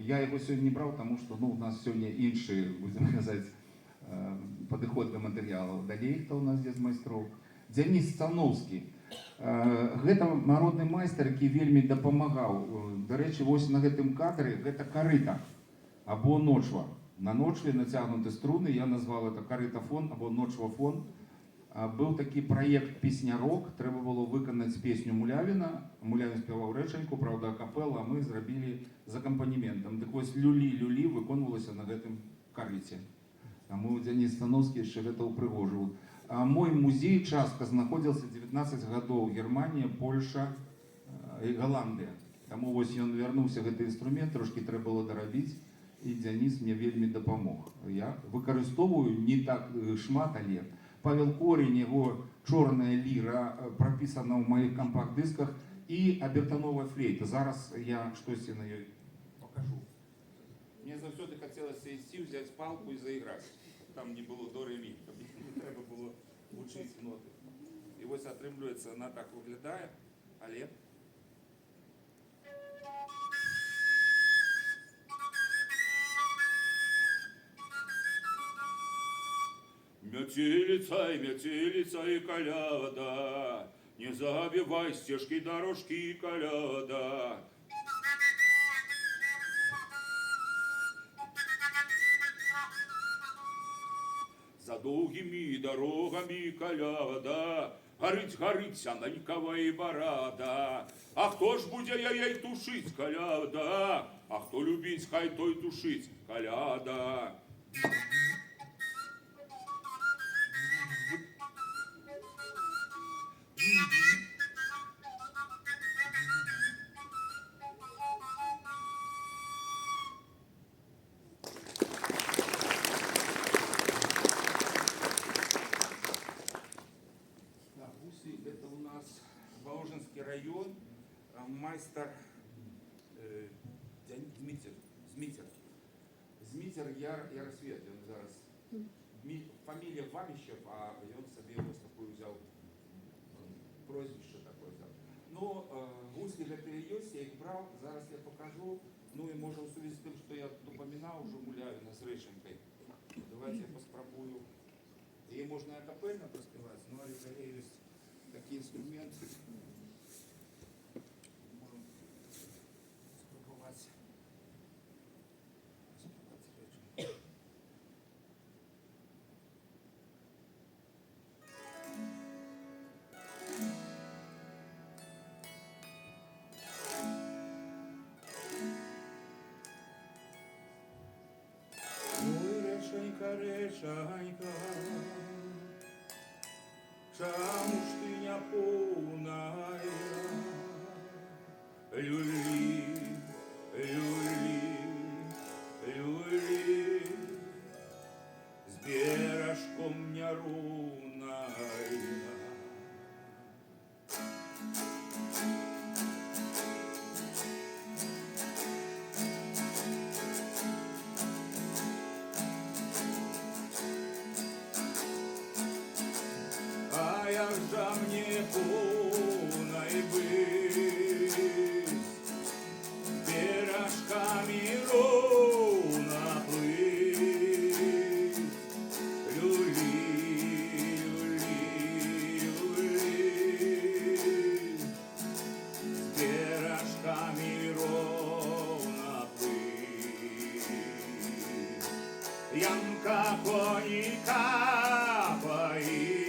Я його сьогодні не брав, тому що у нас сьогодні інший, будемо казати, підход до матеріалу. Далі хто у нас є з майстров? Денис Становський. Гэта народны майстар, які вельмі дапамагаў. До речі, ось на гэтым кадры гэта карыта або ночва. На ночве нацягнуты струны, я назвал это карытафон або ночвафон. Был такі праект «Песнярок», трэба было выканаць песню Мулявіна. Мулявін спяваў рэчаньку, правда, акапела, а мы зрабілі з акампанементам. Дык вось «Люлі-люлі» выконвалася на гэтым карыце. Таму Денис Становскі яшчэ гэта ўпрыгожыў. Мой музей частка знаходзіўся 19 гадоў. Германія, Польша і Голландыя. Таму вось ён вярнуўся гэты інструмент, трошкі трэба было дарабіць, і Денис мне вельмі дапамог. Я выкарыстоўваю не так шмат, але Павел Корень, его «Чорная ліра» прописана ў маіх кампакт-дысках, і абертановая флейта. Зараз я штосьці на ёй покажу. Мне заўсёды хацелася ісці, взяць палку і заіграць. Там не было до ре-мі, не трэба было вучыць ноты. І вось атрымліваецца, она так выглядае, але... Метелица и коляда, не забивай стежки, дорожки, коляда. За долгими дорогами коляда, горить сяненькова барада. А хто ж буде ей тушить, коляда? А хто любить, хай той тушить, коляда. Это у нас Воложенский район, майстер Змітер Яросвет, он зараз, фамилия Вамищев, а он себе ось такую взял, прозвище такое взял. Но гусли гэтые ёсць, я их брал, зараз я покажу, ну и можно в связи с тем, что я тут упоминал уже Мулявина с Рэченкой. Давайте я поспробую. И можно и акапельно проспевать, но есть такие инструменты. Можем спробовать. Ой, Рэчанька, Рэчанька, чаму ж ты не поўная? Люлі, люлі, люлі, з беражком няроўная. А як жа мне поўнай быць, беражкамі роўна плыць? Люлі, люлі, люлі, з беражкамі роўна плыць. Янка коні капає,